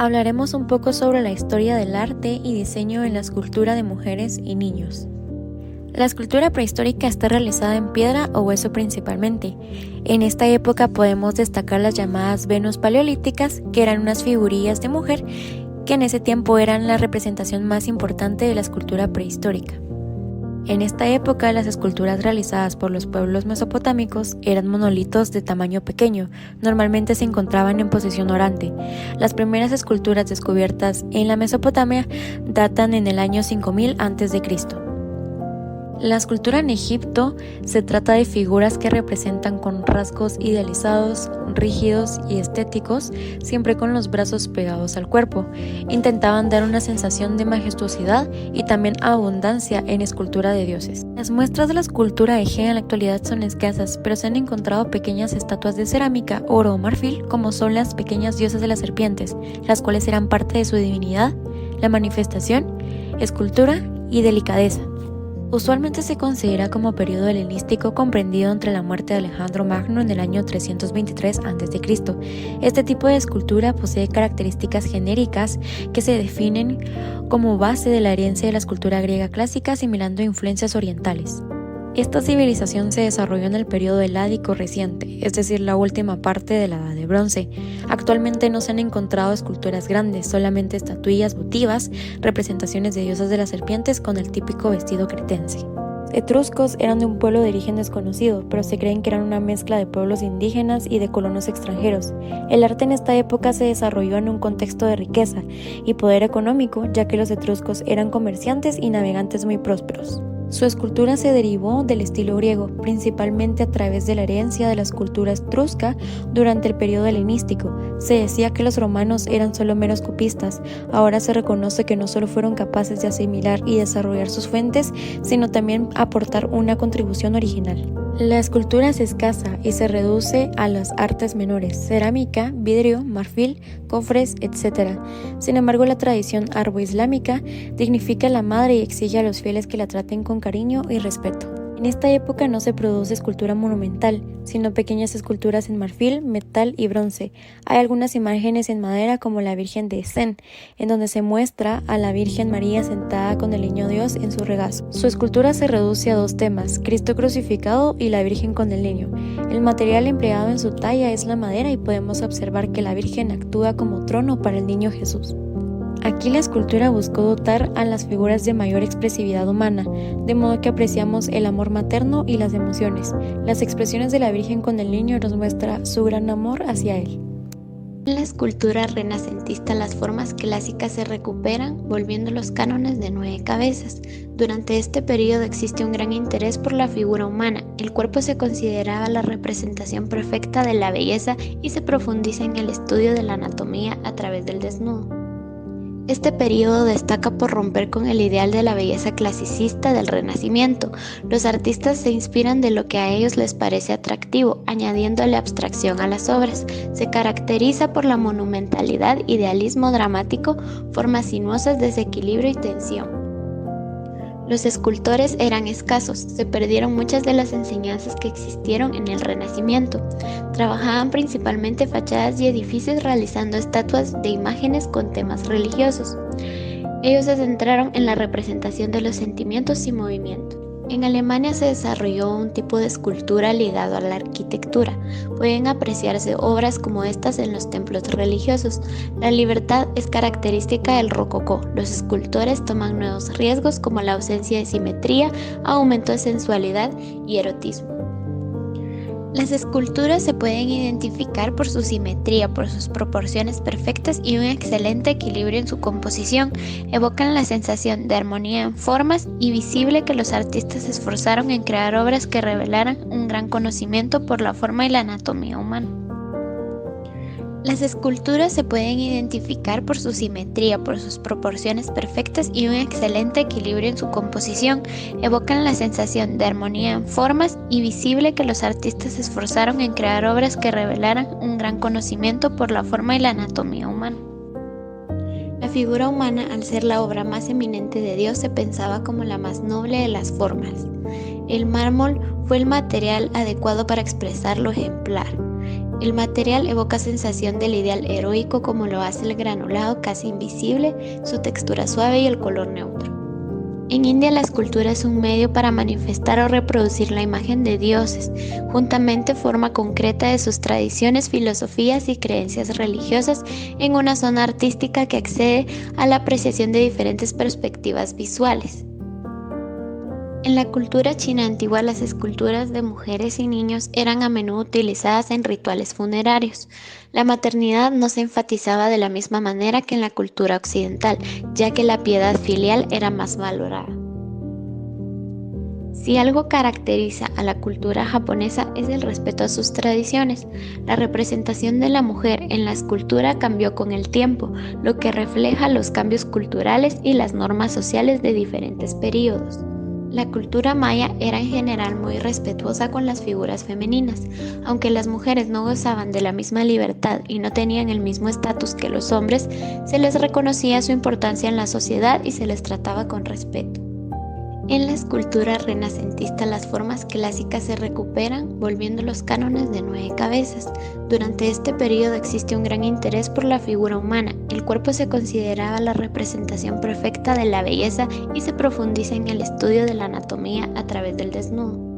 Hablaremos un poco sobre la historia del arte y diseño en la escultura de mujeres y niños. La escultura prehistórica está realizada en piedra o hueso principalmente. En esta época podemos destacar las llamadas Venus paleolíticas, que eran unas figurillas de mujer que en ese tiempo eran la representación más importante de la escultura prehistórica. En esta época, las esculturas realizadas por los pueblos mesopotámicos eran monolitos de tamaño pequeño, normalmente se encontraban en posición orante. Las primeras esculturas descubiertas en la Mesopotamia datan en el año 5000 a.C. La escultura en Egipto se trata de figuras que representan con rasgos idealizados, rígidos y estéticos, siempre con los brazos pegados al cuerpo. Intentaban dar una sensación de majestuosidad y también abundancia en escultura de dioses. Las muestras de la escultura egea en la actualidad son escasas, pero se han encontrado pequeñas estatuas de cerámica, oro o marfil, como son las pequeñas diosas de las serpientes, las cuales eran parte de su divinidad, la manifestación, escultura y delicadeza. Usualmente se considera como periodo helenístico comprendido entre la muerte de Alejandro Magno en el año 323 a.C. Este tipo de escultura posee características genéricas que se definen como base de la herencia de la escultura griega clásica, asimilando influencias orientales. Esta civilización se desarrolló en el periodo heládico reciente, es decir, la última parte de la Edad de Bronce. Actualmente no se han encontrado esculturas grandes, solamente estatuillas votivas, representaciones de diosas de las serpientes con el típico vestido cretense. Los etruscos eran de un pueblo de origen desconocido, pero se creen que eran una mezcla de pueblos indígenas y de colonos extranjeros. El arte en esta época se desarrolló en un contexto de riqueza y poder económico, ya que los etruscos eran comerciantes y navegantes muy prósperos. Su escultura se derivó del estilo griego, principalmente a través de la herencia de la escultura etrusca durante el periodo helenístico. Se decía que los romanos eran solo meros copistas. Ahora se reconoce que no solo fueron capaces de asimilar y desarrollar sus fuentes, sino también aportar una contribución original. La escultura es escasa y se reduce a las artes menores: cerámica, vidrio, marfil, cofres, etc. Sin embargo, la tradición arabo-islámica dignifica a la madre y exige a los fieles que la traten con cariño y respeto. En esta época no se produce escultura monumental, sino pequeñas esculturas en marfil, metal y bronce. Hay algunas imágenes en madera como la Virgen de Zen, en donde se muestra a la Virgen María sentada con el Niño Dios en su regazo. Su escultura se reduce a dos temas: Cristo crucificado y la Virgen con el Niño. El material empleado en su talla es la madera y podemos observar que la Virgen actúa como trono para el Niño Jesús. Aquí la escultura buscó dotar a las figuras de mayor expresividad humana, de modo que apreciamos el amor materno y las emociones. Las expresiones de la Virgen con el Niño nos muestra su gran amor hacia Él. En la escultura renacentista, las formas clásicas se recuperan, volviendo los cánones de 9 cabezas. Durante este periodo existe un gran interés por la figura humana. El cuerpo se consideraba la representación perfecta de la belleza y se profundiza en el estudio de la anatomía a través del desnudo. Este periodo destaca por romper con el ideal de la belleza clasicista del Renacimiento. Los artistas se inspiran de lo que a ellos les parece atractivo, añadiéndole abstracción a las obras. Se caracteriza por la monumentalidad, idealismo dramático, formas sinuosas, desequilibrio y tensión. Los escultores eran escasos, se perdieron muchas de las enseñanzas que existieron en el Renacimiento. Trabajaban principalmente fachadas y edificios realizando estatuas de imágenes con temas religiosos. Ellos se centraron en la representación de los sentimientos y movimientos. En Alemania se desarrolló un tipo de escultura ligado a la arquitectura. Pueden apreciarse obras como estas en los templos religiosos. La libertad es característica del rococó. Los escultores toman nuevos riesgos como la ausencia de simetría, aumento de sensualidad y erotismo. Las esculturas se pueden identificar por su simetría, por sus proporciones perfectas y un excelente equilibrio en su composición. Evocan la sensación de armonía en formas y visible que los artistas se esforzaron en crear obras que revelaran un gran conocimiento por la forma y la anatomía humana. Las esculturas se pueden identificar por su simetría, por sus proporciones perfectas y un excelente equilibrio en su composición. Evocan la sensación de armonía en formas y visible que los artistas se esforzaron en crear obras que revelaran un gran conocimiento por la forma y la anatomía humana. La figura humana, al ser la obra más eminente de Dios, se pensaba como la más noble de las formas. El mármol fue el material adecuado para expresar lo ejemplar. El material evoca sensación del ideal heroico como lo hace el granulado casi invisible, su textura suave y el color neutro. En India la escultura es un medio para manifestar o reproducir la imagen de dioses, juntamente forma concreta de sus tradiciones, filosofías y creencias religiosas en una zona artística que accede a la apreciación de diferentes perspectivas visuales. En la cultura china antigua, las esculturas de mujeres y niños eran a menudo utilizadas en rituales funerarios. La maternidad no se enfatizaba de la misma manera que en la cultura occidental, ya que la piedad filial era más valorada. Si algo caracteriza a la cultura japonesa es el respeto a sus tradiciones, la representación de la mujer en la escultura cambió con el tiempo, lo que refleja los cambios culturales y las normas sociales de diferentes períodos. La cultura maya era en general muy respetuosa con las figuras femeninas, aunque las mujeres no gozaban de la misma libertad y no tenían el mismo estatus que los hombres, se les reconocía su importancia en la sociedad y se les trataba con respeto. En la escultura renacentista las formas clásicas se recuperan, volviendo los cánones de 9 cabezas. Durante este periodo existe un gran interés por la figura humana. El cuerpo se consideraba la representación perfecta de la belleza y se profundiza en el estudio de la anatomía a través del desnudo.